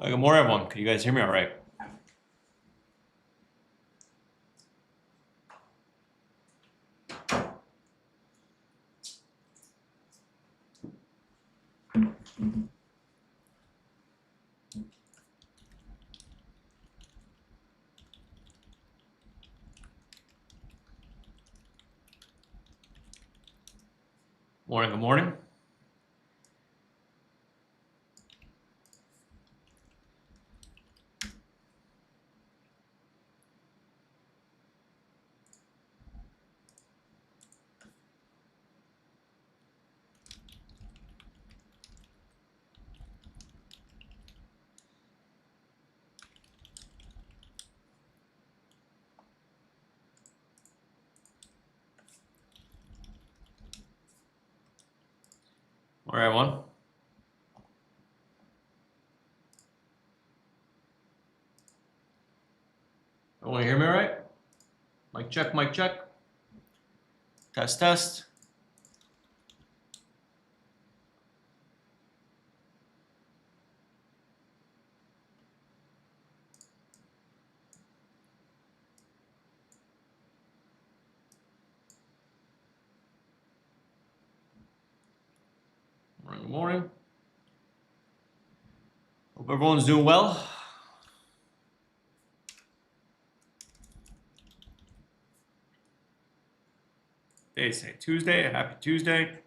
Good morning, everyone. Can you guys hear me all right? Morning, good morning. Morning, everyone. Everyone hear me all right? Mic check, mic check. Test, test. Morning, good morning. Hope everyone's doing well. Today's Tuesday. Happy Tuesday.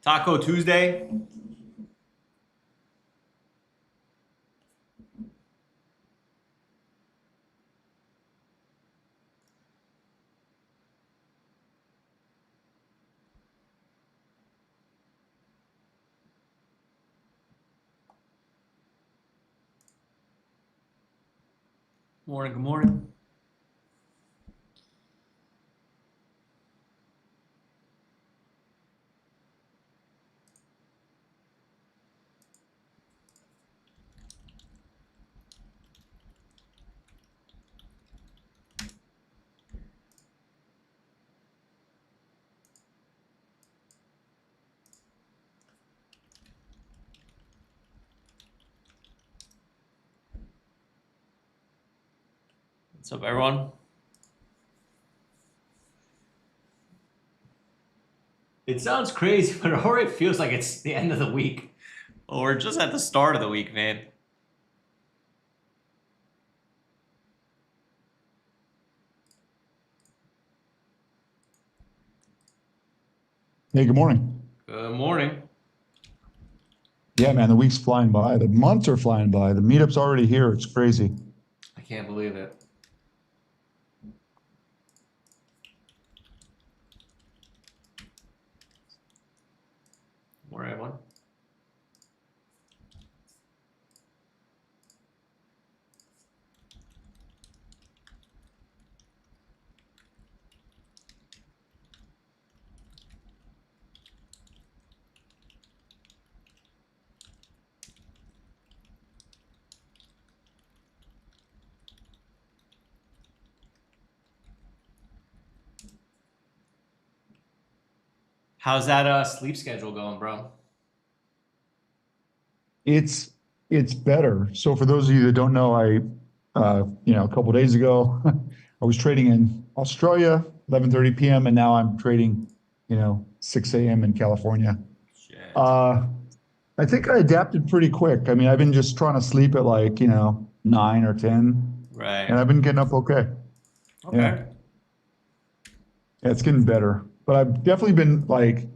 Taco Tuesday. Morning, good morning. What's up, everyone? It sounds crazy, but it already feels like it's the end of the week. Well, we're just at the start of the week, man. Hey, good morning. Good morning. Yeah, man, the week's flying by. The months are flying by. The meetup's already here. It's crazy. I can't believe it. Morning, everyone. How's that sleep schedule going, bro? It's it's better. So for those of you that don't know, a couple days ago, I was trading in Australia, 11:30 p.m., and now I'm trading, 6 a.m. in California. Shit. I think I adapted pretty quick. I mean, I've been just trying to sleep at like, 9 or 10, Right. and I've been getting up okay. Yeah. Okay. Yeah, it's getting better. But I've definitely been like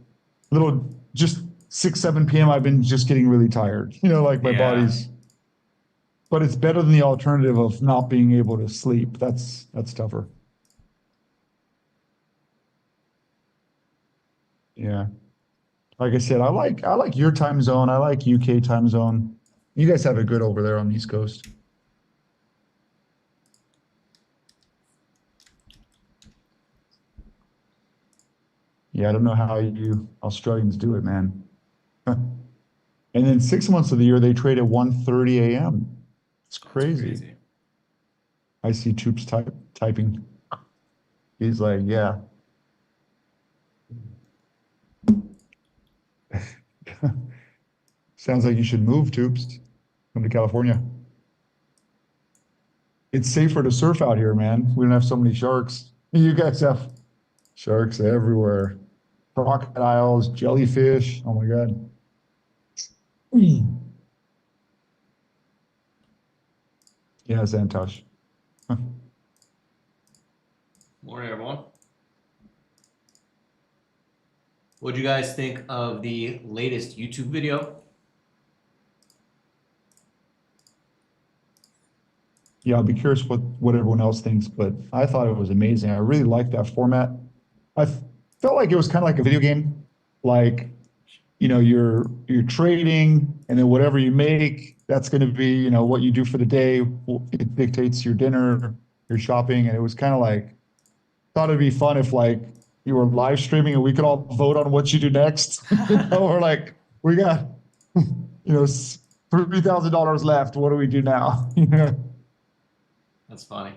little just 6, 7 p.m. I've been just getting really tired. Like my Yeah. body's but it's better than the alternative of not being able to sleep. That's tougher. Yeah. Like I said, I like your time zone. I like UK time zone. You guys have it good over there on the East Coast. Yeah, I don't know how you Australians do it, man. And then 6 months of the year, they trade at 1:30 a.m. It's That's crazy. crazy. I see Tubes typing. He's like, yeah. Sounds like you should move, Tubes. Come to California. It's safer to surf out here, man. We don't have so many sharks. You guys have sharks everywhere. Crocodiles, jellyfish. Oh my God. Yeah, Santosh. Morning, everyone. What do you guys think of the latest YouTube video? Yeah, I'll be curious what everyone else thinks, but I thought it was amazing. I really liked that format. I felt like it was kind of like a video game. Like, you're trading, and then whatever you make, that's going to be, what you do for the day. It dictates your dinner, your shopping, and it was kind of like thought it'd be fun if like you were live streaming and we could all vote on what you do next. Or like we got $3,000 left. What do we do now? That's funny.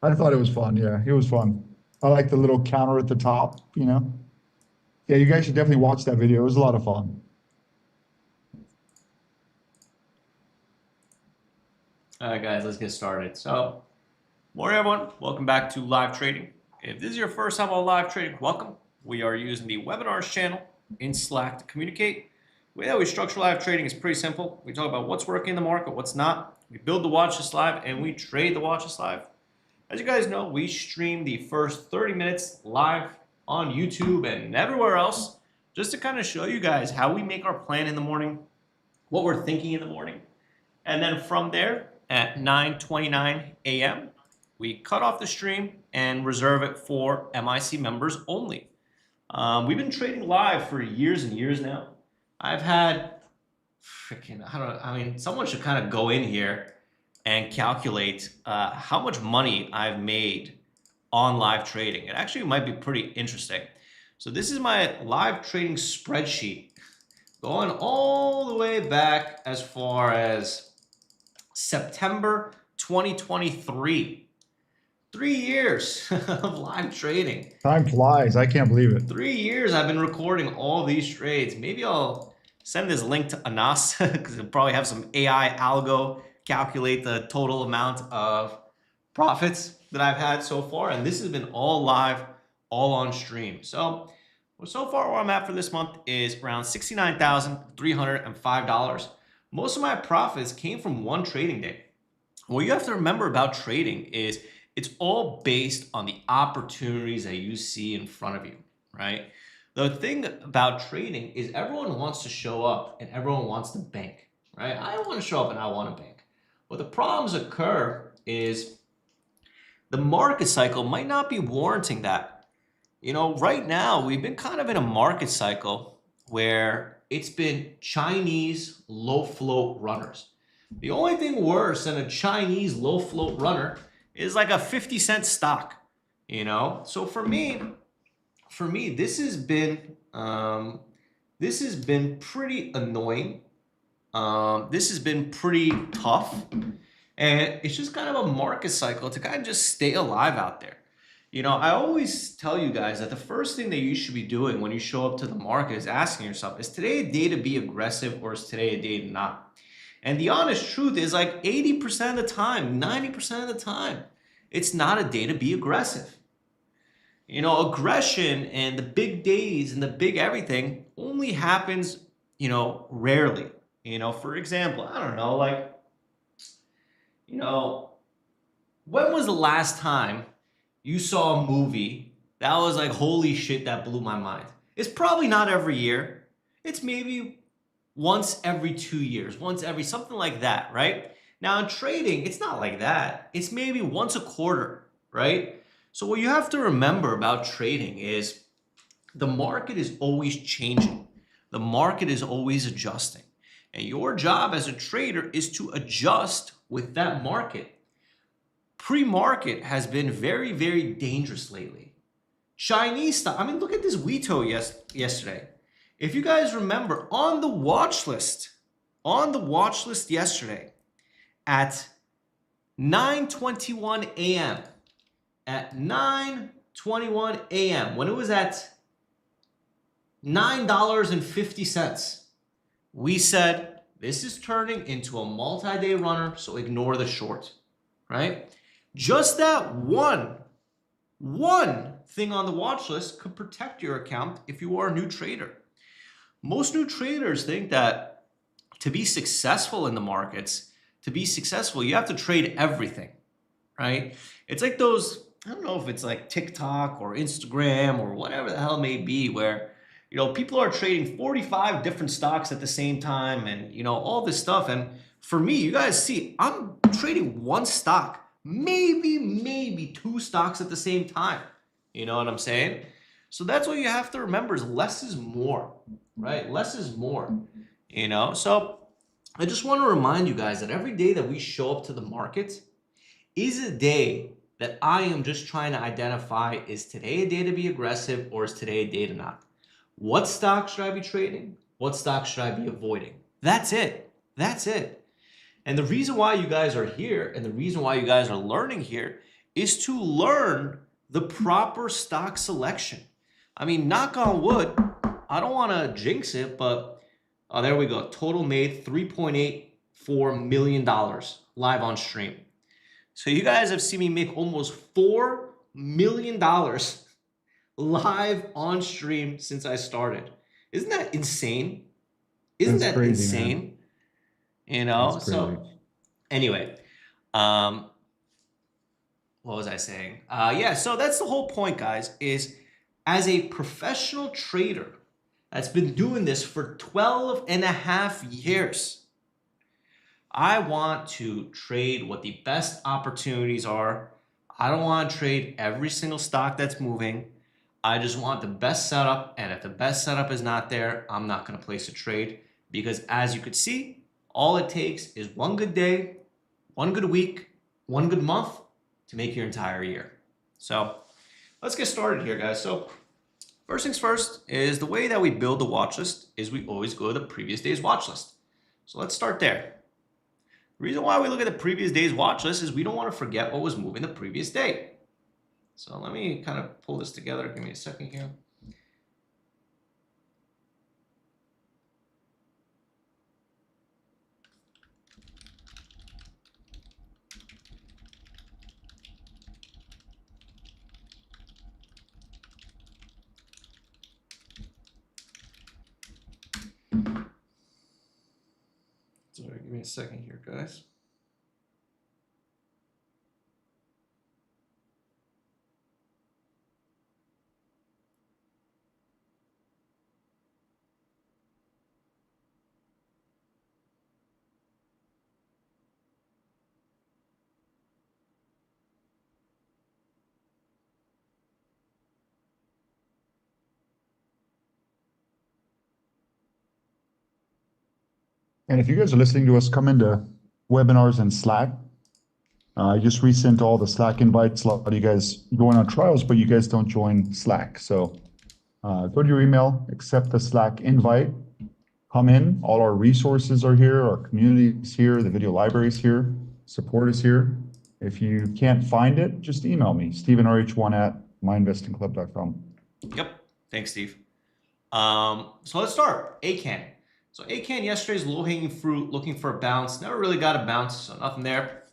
I thought it was fun. Yeah, it was fun. I like the little counter at the top. Yeah, you guys should definitely watch that video. It was a lot of fun. All right, guys, let's get started. So, morning, everyone. Welcome back to live trading. If this is your first time on live trading, welcome. We are using the webinars channel in Slack to communicate. The way that we structure live trading is pretty simple. We talk about what's working in the market, what's not. We build the watch list live, and we trade the watch list live. As you guys know, we stream the first 30 minutes live on YouTube and everywhere else just to kind of show you guys how we make our plan in the morning, what we're thinking in the morning. And then from there, at 9:29 a.m., we cut off the stream and reserve it for MIC members only. We've been trading live for years and years now. I've had someone should kind of go in here and calculate how much money I've made on live trading. It actually might be pretty interesting. So this is my live trading spreadsheet going all the way back as far as September 2023. 3 years of live trading. Time flies. I can't believe it. 3 years I've been recording all these trades. Maybe I'll send this link to Anas because he'll probably have some AI algo calculate the total amount of profits that I've had so far. And this has been all live, all on stream. So far where I'm at for this month is around $69,305. Most of my profits came from one trading day. What you have to remember about trading is it's all based on the opportunities that you see in front of you, right? The thing about trading is everyone wants to show up and everyone wants to bank, right? I want to show up and I want to bank. What the problems occur is the market cycle might not be warranting that. Right now we've been kind of in a market cycle where it's been Chinese low float runners. The only thing worse than a Chinese low float runner is like a 50-cent stock, So for me, this has been pretty annoying. This has been pretty tough, and it's just kind of a market cycle to kind of just stay alive out there. I always tell you guys that the first thing that you should be doing when you show up to the market is asking yourself, is today a day to be aggressive or is today a day to not? And the honest truth is like 80% of the time, 90% of the time, it's not a day to be aggressive. Aggression and the big days and the big everything only happens, rarely. For example, I don't know, when was the last time you saw a movie that was like, holy shit, that blew my mind? It's probably not every year. It's maybe once every 2 years, once every something like that, right? Now in trading, it's not like that. It's maybe once a quarter, right? So what you have to remember about trading is the market is always changing. The market is always adjusting. And your job as a trader is to adjust with that market. Pre-market has been very, very dangerous lately. Chinese stock. I mean, look at this Wito yesterday. If you guys remember, on the watch list yesterday at 9:21 a.m. At 9:21 a.m. when it was at $9.50, we said this is turning into a multi-day runner, so ignore the short, right? Just that one thing on the watch list could protect your account if you are a new trader. Most new traders think that to be successful in the markets, you have to trade everything, right? It's like those, I don't know if it's like TikTok or Instagram or whatever the hell it may be, where, people are trading 45 different stocks at the same time and, all this stuff. And for me, you guys see, I'm trading one stock, maybe two stocks at the same time. You know what I'm saying? So that's what you have to remember is less is more, right? Less is more, So I just want to remind you guys that every day that we show up to the market is a day that I am just trying to identify, is today a day to be aggressive or is today a day to not? What stock should I be trading? What stock should I be avoiding? That's it. That's it. And the reason why you guys are here and the reason why you guys are learning here is to learn the proper stock selection. I mean, knock on wood, I don't want to jinx it, but there we go. Total made $3.84 million live on stream. So you guys have seen me make almost $4 million live on stream since I started. Isn't that insane? Isn't That's that crazy, insane? man. That's crazy. So anyway, what was I saying? Yeah, so that's the whole point, guys, is as a professional trader that's been doing this for 12 and a half years, I want to trade what the best opportunities are. I don't want to trade every single stock that's moving. I just want the best setup. And if the best setup is not there, I'm not going to place a trade. Because as you could see, all it takes is one good day, one good week, one good month to make your entire year. So let's get started here, guys. So first things first is the way that we build the watch list is we always go to the previous day's watch list. So let's start there. The reason why we look at the previous day's watch list is we don't want to forget what was moving the previous day. So let me kind of pull this together. Give me a second here. Sorry, give me a second here, guys. And if you guys are listening to us, come into webinars and Slack. I just resent all the Slack invites. A lot of you guys going on trials, but you guys don't join Slack. So go to your email, accept the Slack invite, come in. All our resources are here, our community is here, the video library is here, support is here. If you can't find it, just email me, stevenrh1@myinvestingclub.com. Yep. Thanks, Steve. So let's start. ACAN. So ACAN yesterday's low-hanging fruit, looking for a bounce. Never really got a bounce, so nothing there.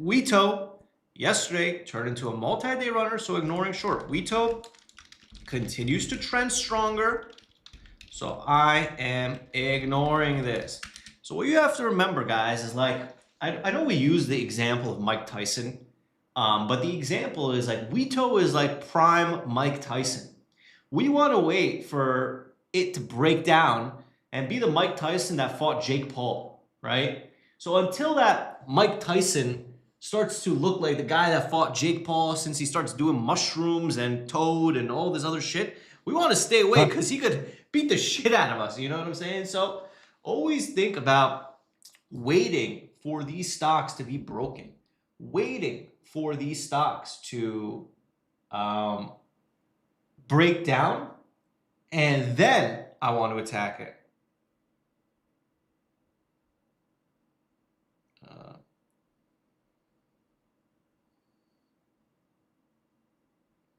Wito yesterday turned into a multi-day runner, so ignoring short. Wito continues to trend stronger, so I am ignoring this. So what you have to remember, guys, is like, I know we use the example of Mike Tyson, but the example is like Wito is like prime Mike Tyson. We want to wait for it to break down and be the Mike Tyson that fought Jake Paul, right? So until that Mike Tyson starts to look like the guy that fought Jake Paul, since he starts doing mushrooms and toad and all this other shit, we want to stay away because he could beat the shit out of us. You know what I'm saying? So always think about waiting for these stocks to be broken, waiting for these stocks to break down, and then I want to attack it.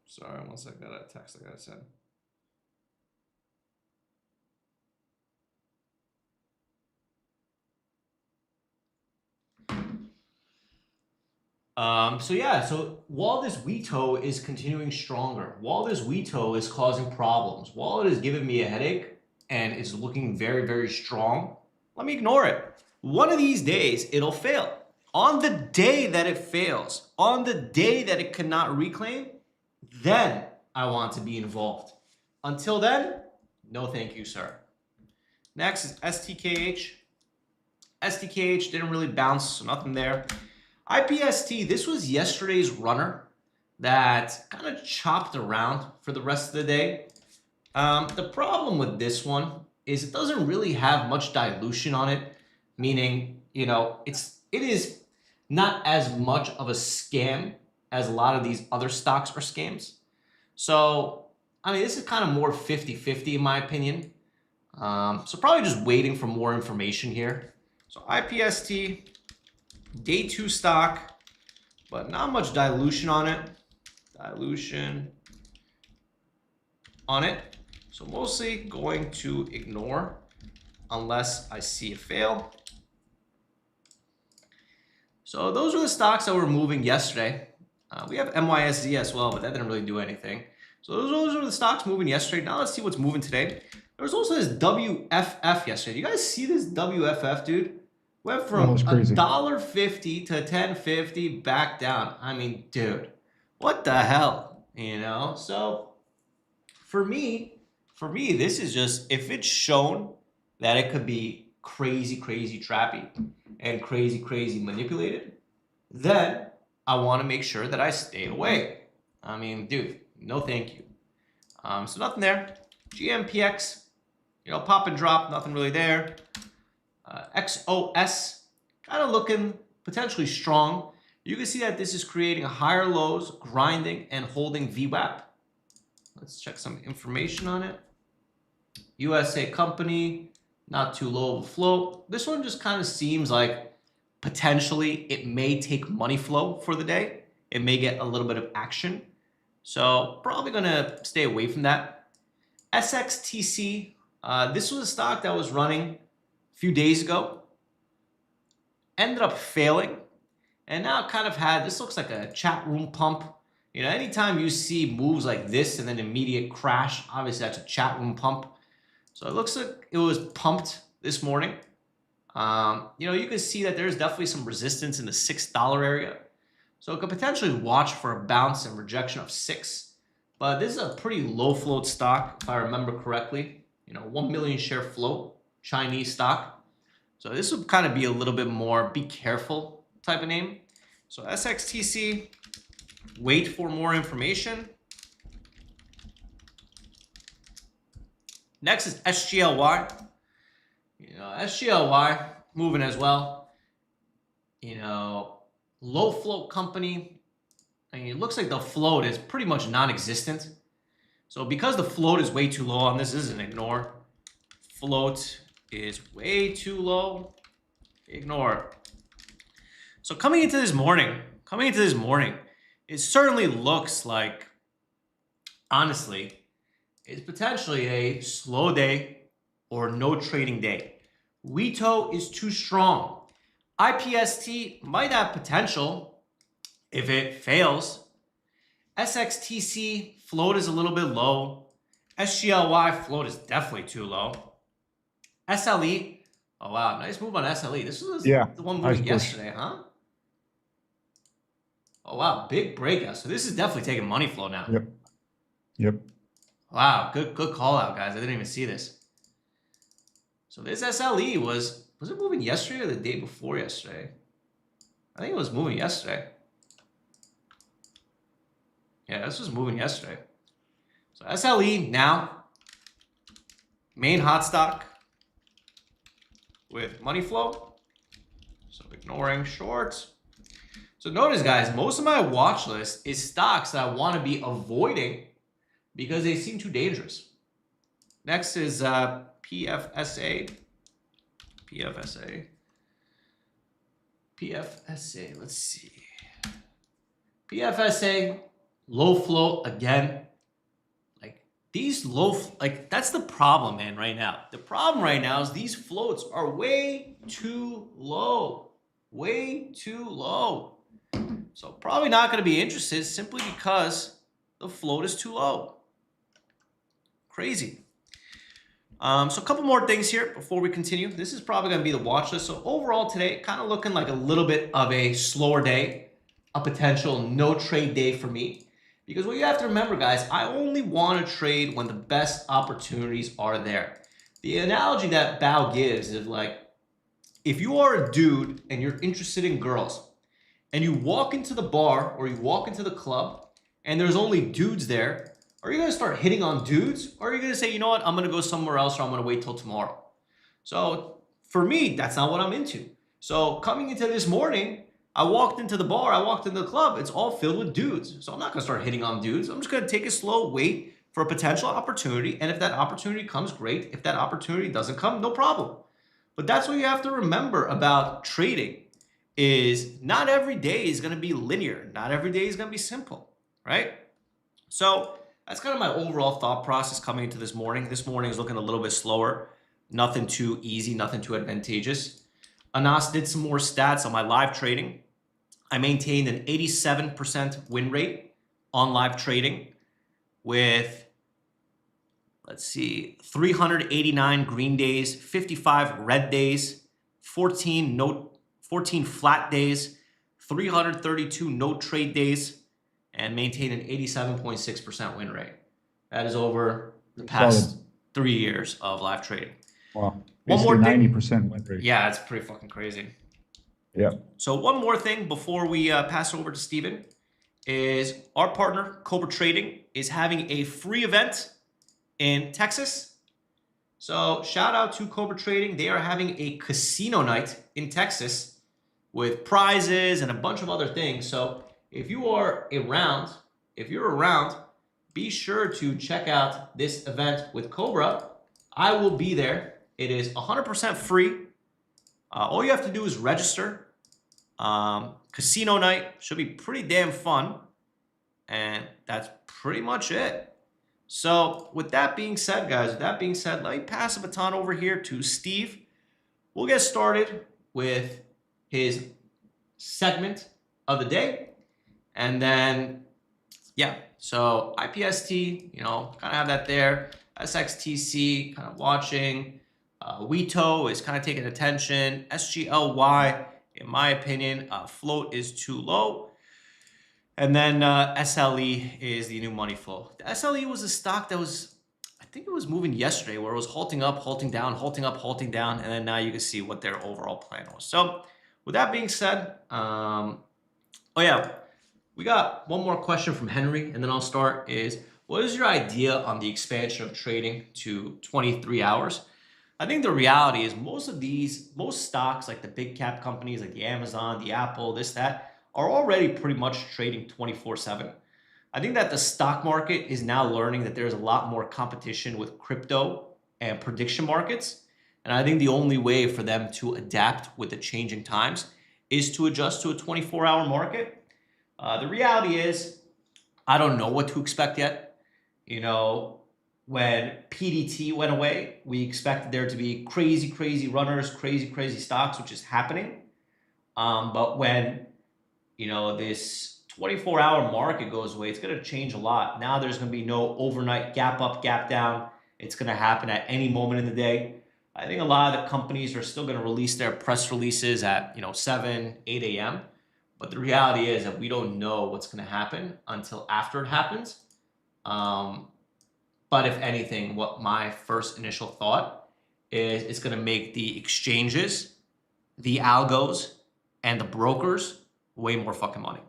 Sorry, one second. Got a text I gotta send. So yeah, so while this wheat toe is continuing stronger, while this wheat toe is causing problems, while it is giving me a headache and is looking very, very strong, let me ignore it. One of these days, it'll fail. On the day that it fails, on the day that it cannot reclaim, then I want to be involved. Until then, no thank you, sir. Next is STKH. STKH didn't really bounce, so nothing there. IPST, this was yesterday's runner that kind of chopped around for the rest of the day. The problem with this one is it doesn't really have much dilution on it, meaning, you know, it is not as much of a scam as a lot of these other stocks are scams. So, I mean, this is kind of more 50-50 in my opinion. So probably just waiting for more information here. So IPST, day 2 stock, but not much dilution on it. So mostly going to ignore unless I see a fail. So those are the stocks that were moving yesterday. We have MYSZ as well, but that didn't really do anything. So those are the stocks moving yesterday. Now let's see what's moving today. There was also this WFF yesterday. Do you guys see this WFF, dude? Went from $1.50 to $10.50 back down. I mean, dude, what the hell? You know? So for me, this is just, if it's shown that it could be crazy, crazy trappy and crazy, crazy manipulated, then I want to make sure that I stay away. I mean, dude, no thank you. So nothing there. GMPX, you know, pop and drop, nothing really there. XOS, kind of looking potentially strong. You can see that this is creating higher lows, grinding, and holding VWAP. Let's check some information on it. USA company, not too low of a float. This one just kind of seems like potentially it may take money flow for the day. It may get a little bit of action. So probably going to stay away from that. SXTC, this was a stock that was running a few days ago. Ended up failing. And now kind of had, this looks like a chat room pump. You know, anytime you see moves like this and then immediate crash, obviously that's a chat room pump. So it looks like it was pumped this morning. You know, you can see that there's definitely some resistance in the $6 area. So it could potentially watch for a bounce and rejection of 6. But this is a pretty low float stock, if I remember correctly. You know, 1 million share float, Chinese stock. So this would kind of be a little bit more be careful type of name. So SXTC, wait for more information. Next is SGLY. You know, SGLY moving as well. You know, low float company. I mean, it looks like the float is pretty much non-existent. So because the float is way too low on this, is an ignore. Float is way too low. Ignore. So coming into this morning, it certainly looks like, honestly, it's potentially a slow day or no trading day. WITO is too strong. IPST might have potential if it fails. SXTC float is a little bit low. SGLY float is definitely too low. SLE, oh wow, nice move on SLE. This was the one moving yesterday, huh? Oh wow, big breakout. So this is definitely taking money flow now. Yep. Wow, good call out, guys. I didn't even see this. So this SLE was it moving yesterday or the day before yesterday? I think it was moving yesterday. Yeah, this was moving yesterday. So SLE now, main hot stock with money flow. So ignoring shorts. So notice, guys, most of my watch list is stocks that I want to be avoiding because they seem too dangerous. Next is PFSA. PFSA, let's see. PFSA, low float again. Like these that's the problem, man, right now. The problem right now is these floats are way too low. Way too low. So probably not going to be interested simply because the float is too low. Crazy. So a couple more things here before we continue. This is probably going to be the watch list. So overall today, kind of looking like a little bit of a slower day, a potential no trade day for me. Because what you have to remember, guys, I only want to trade when the best opportunities are there. The analogy that Bao gives is like, if you are a dude and you're interested in girls, and you walk into the bar or you walk into the club, and there's only dudes there, are you going to start hitting on dudes? Or are you going to say, you know what, I'm going to go somewhere else, or I'm going to wait till tomorrow? So for me, that's not what I'm into. So coming into this morning, I walked into the bar, I walked into the club, it's all filled with dudes. So I'm not going to start hitting on dudes. I'm just going to take a slow wait for a potential opportunity. And if that opportunity comes, great. If that opportunity doesn't come, no problem. But that's what you have to remember about trading is not every day is going to be linear. Not every day is going to be simple, right? So that's kind of my overall thought process coming into this morning. This morning is looking a little bit slower. Nothing too easy, nothing too advantageous. Anas did some more stats on my live trading. I maintained an 87% win rate on live trading with, let's see, 389 green days, 55 red days, 14 flat days, 332 no trade days, and maintain an 87.6% win rate. That is over the past 3 years of live trading. Wow. One more thing. 90% win rate. Yeah, it's pretty fucking crazy. Yeah. So one more thing before we pass over to Steven is our partner, Cobra Trading, is having a free event in Texas. So shout out to Cobra Trading. They are having a casino night in Texas with prizes and a bunch of other things. So if you're around, be sure to check out this event with Cobra. I will be there. It is 100% free. All you have to do is register. Casino night should be pretty damn fun. And that's pretty much it. So with that being said, guys, let me pass the baton over here to Steve. We'll get started with his segment of the day. And then, yeah, so IPST, kind of have that there. SXTC, kind of watching. WETO is kind of taking attention. SGLY, in my opinion, float is too low. And then SLE is the new money flow. The SLE was a stock that was, I think it was moving yesterday, where it was halting up, halting down, halting up, halting down. And then now you can see what their overall plan was. So with that being said, oh yeah, we got one more question from Henry, and then I'll start is, what is your idea on the expansion of trading to 23 hours? I think the reality is most stocks like the big cap companies like the Amazon, the Apple, this, that, are already pretty much trading 24/7. I think that the stock market is now learning that there's a lot more competition with crypto and prediction markets. And I think the only way for them to adapt with the changing times is to adjust to a 24-hour market. The reality is, I don't know what to expect yet. When PDT went away, we expected there to be crazy, crazy runners, crazy, crazy stocks, which is happening. But when this 24-hour market goes away, it's going to change a lot. Now there's going to be no overnight gap up, gap down. It's going to happen at any moment in the day. I think a lot of the companies are still going to release their press releases at 7, 8 a.m. But the reality is that we don't know what's going to happen until after it happens. But if anything, what my first initial thought is, it's going to make the exchanges, the algos, and the brokers way more fucking money.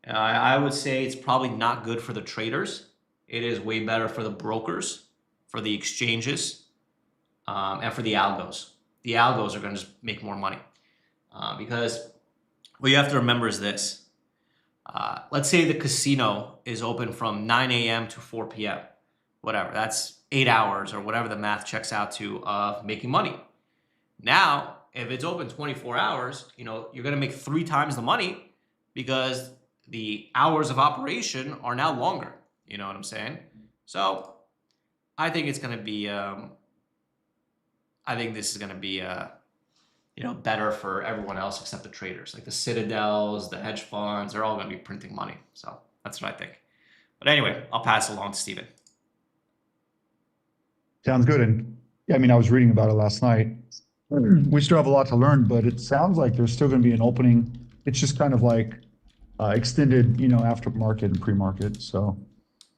I would say it's probably not good for the traders. It is way better for the brokers, for the exchanges, and for the algos. The algos are going to just make more money because what you have to remember is this. Let's say the casino is open from 9 a.m. to 4 p.m. Whatever. That's 8 hours or whatever the math checks out to of making money. Now, if it's open 24 hours, you're going to make 3 times the money because the hours of operation are now longer. You know what I'm saying? So I think it's going to be, I think this is going to be, better for everyone else except the traders, like the Citadels, the hedge funds. They're all going to be printing money. So that's what I think. But anyway, I'll pass it along to Steven. Sounds good. And yeah, I mean, I was reading about it last night. We still have a lot to learn, but it sounds like there's still going to be an opening. It's just kind of like extended, aftermarket and pre-market. So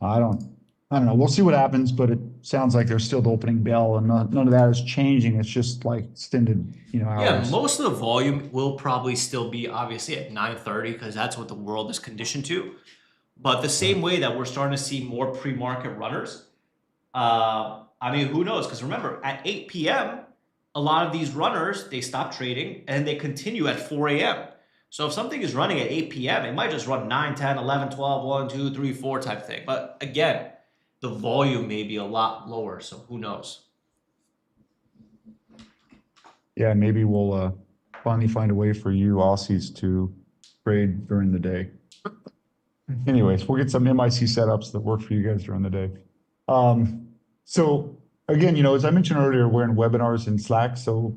I don't, I don't know. We'll see what happens, but it sounds like there's still the opening bell, and none of that is changing. It's just like extended, Yeah, hours. most of the volume will probably still be obviously at 9:30 because that's what the world is conditioned to. But the Right. same way that we're starting to see more pre-market runners, I mean, who knows? Because remember, at 8 p.m., a lot of these runners, they stop trading and they continue at 4 a.m. So if something is running at 8 p.m., it might just run 9, 10, 11, 12, 1, 2, 3, 4 type thing. But again, the volume may be a lot lower. So who knows? Yeah, maybe we'll finally find a way for you Aussies to trade during the day. Anyways, we'll get some MIC setups that work for you guys during the day. So again, as I mentioned earlier, we're in webinars in Slack. So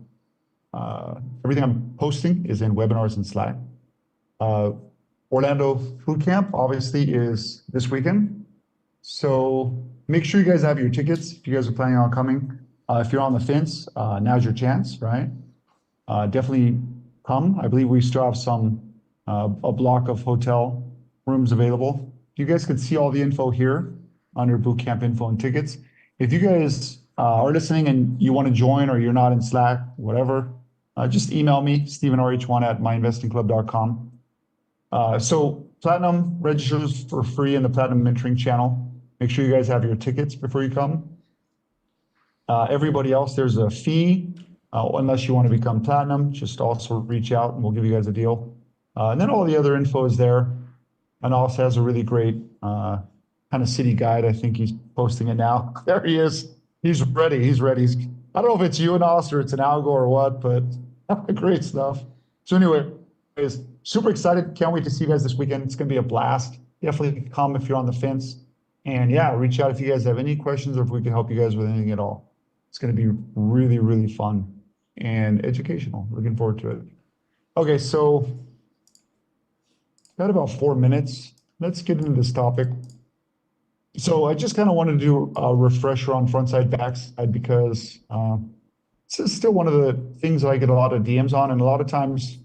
everything I'm posting is in webinars in Slack. Orlando Food Camp obviously is this weekend. So make sure you guys have your tickets if you guys are planning on coming. If you're on the fence, now's your chance, right? Definitely come. I believe we still have a block of hotel rooms available. You guys can see all the info here under boot camp info and tickets. If you guys are listening and you want to join or you're not in Slack, whatever, just email me, stevenrh1@myinvestingclub.com. So Platinum registers for free in the Platinum Mentoring channel. Make sure you guys have your tickets before you come. Everybody else, there's a fee. Unless you want to become Platinum, just also reach out and we'll give you guys a deal. And then all the other info is there. And also has a really great kind of city guide. I think he's posting it now. There he is. He's ready. He's ready. I don't know if it's you and us or it's an algo or what, but great stuff. So anyway, super excited. Can't wait to see you guys this weekend. It's going to be a blast. Definitely come if you're on the fence. And yeah, reach out if you guys have any questions or if we can help you guys with anything at all. It's going to be really, really fun and educational. Looking forward to it. Okay, so got about 4 minutes. Let's get into this topic. So I just kind of wanted to do a refresher on frontside, backside because this is still one of the things I get a lot of DMs on, and a lot of times,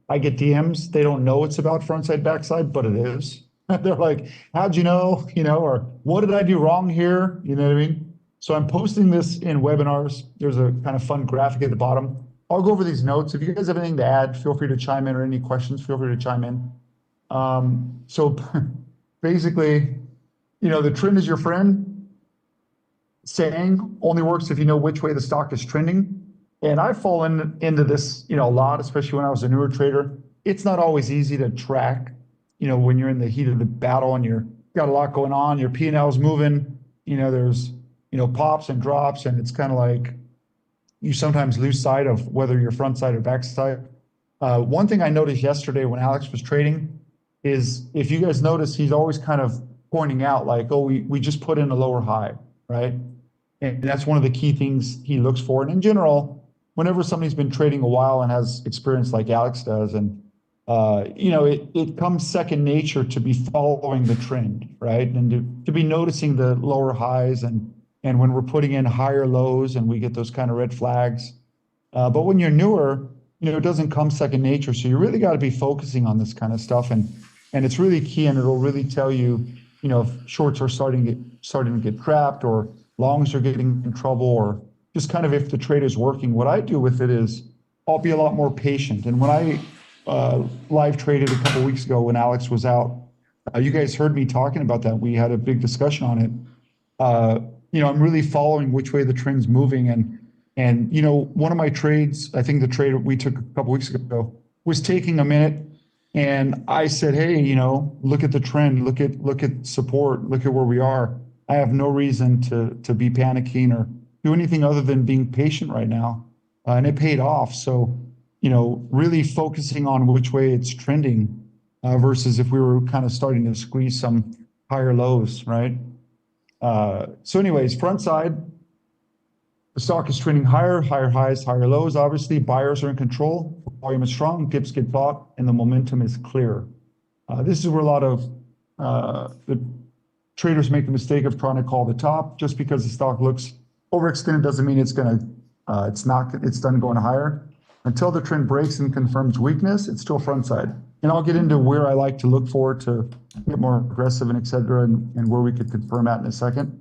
I get DMs. They don't know it's about frontside, backside, but it is. They're like, "How'd you know?" Or "What did I do wrong here?" You know what I mean? So I'm posting this in webinars. There's a kind of fun graphic at the bottom. I'll go over these notes. If you guys have anything to add, feel free to chime in, or any questions, feel free to chime in. So basically, the trend is your friend saying only works if you know which way the stock is trending. And I've fallen into this, a lot, especially when I was a newer trader. It's not always easy to track, when you're in the heat of the battle and you're got a lot going on, your P&L's moving, there's, pops and drops, and it's kind of like you sometimes lose sight of whether you're front side or back side. One thing I noticed yesterday when Alex was trading is, if you guys notice, he's always kind of pointing out like, "Oh, we just put in a lower high," right? And that's one of the key things he looks for. And in general, whenever somebody's been trading a while and has experience like Alex does, and it comes second nature to be following the trend, right? And to be noticing the lower highs and when we're putting in higher lows and we get those kind of red flags. But when you're newer, it doesn't come second nature. So you really got to be focusing on this kind of stuff. And it's really key, and it'll really tell you, if shorts are starting to get trapped, or longs are getting in trouble, or just kind of if the trade is working. What I do with it is I'll be a lot more patient. And when I live traded a couple weeks ago when Alex was out, you guys heard me talking about that. We had a big discussion on it. I'm really following which way the trend's moving. And one of my trades, I think the trade we took a couple weeks ago, was taking a minute And I said, hey, look at the trend, look at support, look at where we are. I have no reason to be panicking or do anything other than being patient right now. And it paid off. So, really focusing on which way it's trending versus if we were kind of starting to squeeze some higher lows, right? So anyways, front side, the stock is trending higher, higher highs, higher lows. Obviously, buyers are in control. Volume is strong, dips get bought, and the momentum is clear. This is where a lot of the traders make the mistake of trying to call the top. Just because the stock looks overextended doesn't mean it's done going higher. Until the trend breaks and confirms weakness, it's still front side. And I'll get into where I like to look for to get more aggressive and et cetera, and where we could confirm at in a second.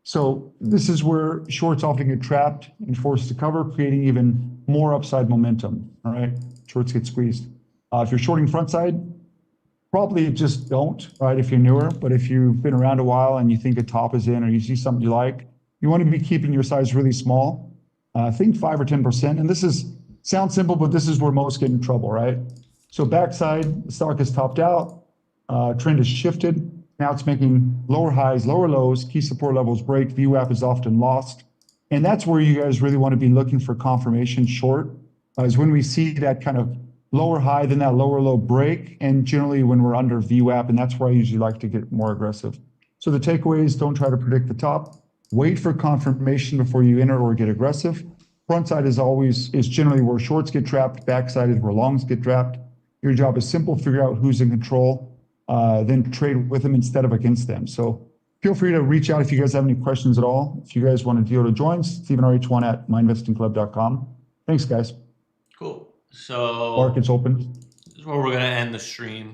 So this is where shorts often get trapped and forced to cover, creating even more upside momentum. All right, shorts get squeezed. If you're shorting front side, probably just don't, right? If you're newer, but if you've been around a while and you think a top is in or you see something you like, you want to be keeping your size really small. Think 5 or 10%. And sounds simple, but this is where most get in trouble, right? So backside, the stock is topped out, trend has shifted. Now it's making lower highs, lower lows, key support levels break, VWAP is often lost. And that's where you guys really want to be looking for confirmation short, is when we see that kind of lower high, then that lower low break, and generally when we're under VWAP, and that's where I usually like to get more aggressive. So the takeaway is don't try to predict the top, wait for confirmation before you enter or get aggressive. Front side is generally where shorts get trapped, backside is where longs get trapped. Your job is simple, figure out who's in control, then trade with them instead of against them. So feel free to reach out if you guys have any questions at all. If you guys want to deal to join, StephenRH1 at myinvestingclub.com. Thanks, guys. Cool. So Market's open. this is where we're going to end the stream.